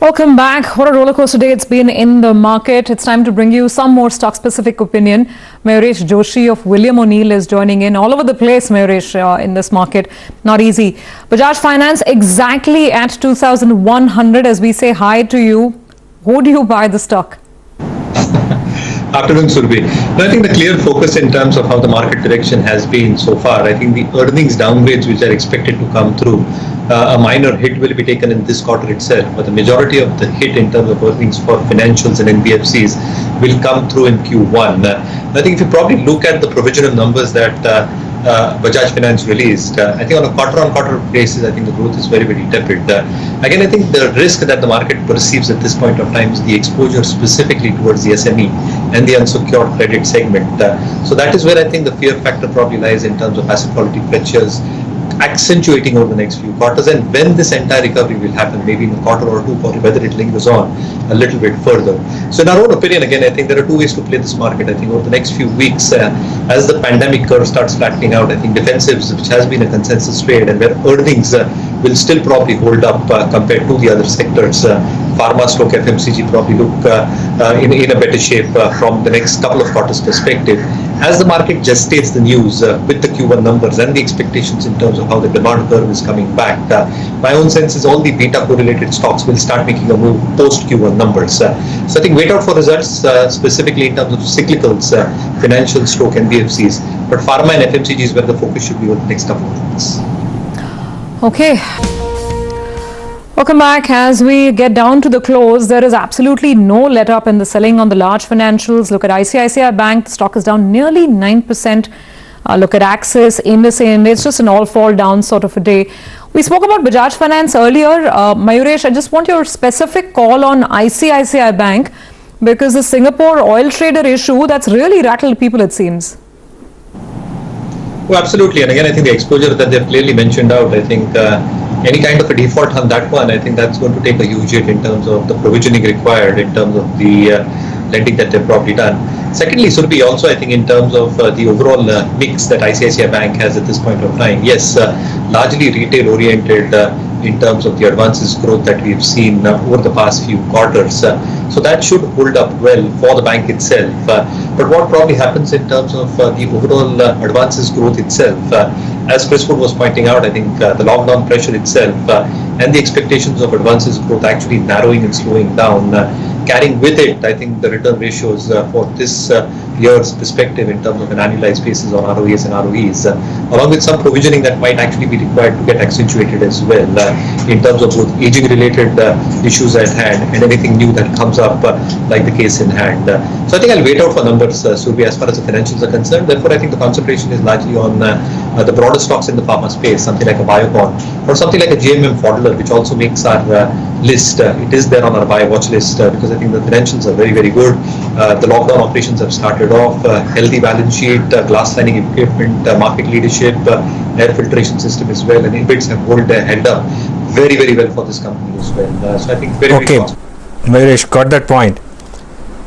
Welcome back. What a roller coaster day it's been in the market. It's time to bring you some more stock specific opinion. Mayuresh Joshi of William O'Neill is joining in. All over the place, Mayuresh, in this market. Not easy. Bajaj Finance exactly at 2,100 as we say hi to you. Who do you buy the stock? Afternoon, Surbhi. I think the clear focus in terms of how the market direction has been so far, I think the earnings downgrades which are expected to come through, a minor hit will be taken in this quarter itself, but the majority of the hit in terms of earnings for financials and NBFCs will come through in Q1. I think if you probably look at the provisional numbers that Bajaj Finance released, I think on a quarter-on-quarter basis, I think the growth is very, very tepid. Again, I think the risk that the market perceives at this point of time is the exposure specifically towards the SME and the unsecured credit segment. So that is where I think the fear factor probably lies in terms of asset quality pressures accentuating over the next few quarters, and when this entire recovery will happen, maybe in a quarter or two, or whether it lingers on a little bit further. So in our own opinion, again, I think there are two ways to play this market. I think over the next few weeks, as the pandemic curve starts flattening out, I think defensives, which has been a consensus trade, and where earnings will still probably hold up compared to the other sectors. Pharma stock FMCG probably look in a better shape from the next couple of quarters perspective. As the market gestates the news with the Q1 numbers and the expectations in terms of how the demand curve is coming back, my own sense is all the beta correlated stocks will start making a move post Q1 numbers. So I think wait out for results specifically in terms of cyclicals, financial stroke NBFCs, but pharma and FMCG is where the focus should be over the next couple of months. Okay. Welcome back. As we get down to the close, there is absolutely no let up in the selling on the large financials. Look at ICICI Bank, the stock is down nearly 9%. Look at Axis, IndusInd, it's just an all fall down sort of a day. We spoke about Bajaj Finance earlier. Mayuresh, I just want your specific call on ICICI Bank because the Singapore oil trader issue, that's really rattled people, it seems. Oh, absolutely. And again, I think the exposure that they've clearly mentioned out, I think any kind of a default on that one, I think that's going to take a huge hit in terms of the provisioning required, in terms of the lending that they've probably done. Secondly, Surbhi, also I think in terms of the overall mix that ICICI Bank has at this point of time, yes, largely retail oriented in terms of the advances growth that we've seen over the past few quarters. So that should hold up well for the bank itself. But what probably happens in terms of the overall advances growth itself, as Chris Wood was pointing out, I think the lockdown pressure itself and the expectations of advances growth actually narrowing and slowing down, carrying with it, I think the return ratios for this year's perspective in terms of an annualized basis on ROAs and ROEs, along with some provisioning that might actually be required to get accentuated as well in terms of both aging related issues at hand and anything new that comes up like the case in hand. So I think I'll wait out for numbers, Surbhi, as far as the financials are concerned. Therefore, I think the concentration is largely on the broader stocks in the pharma space, something like a Biocon or something like a GMM Pfaudler, which also makes our list. It is there on our buy watch list because I think the financials are very, very good. The lockdown operations have started off, healthy balance sheet, glass lining equipment, market leadership, air filtration system as well, and InvITs have held up very, very well for this company as well. So I think very, very positive. Mayuresh, got that point.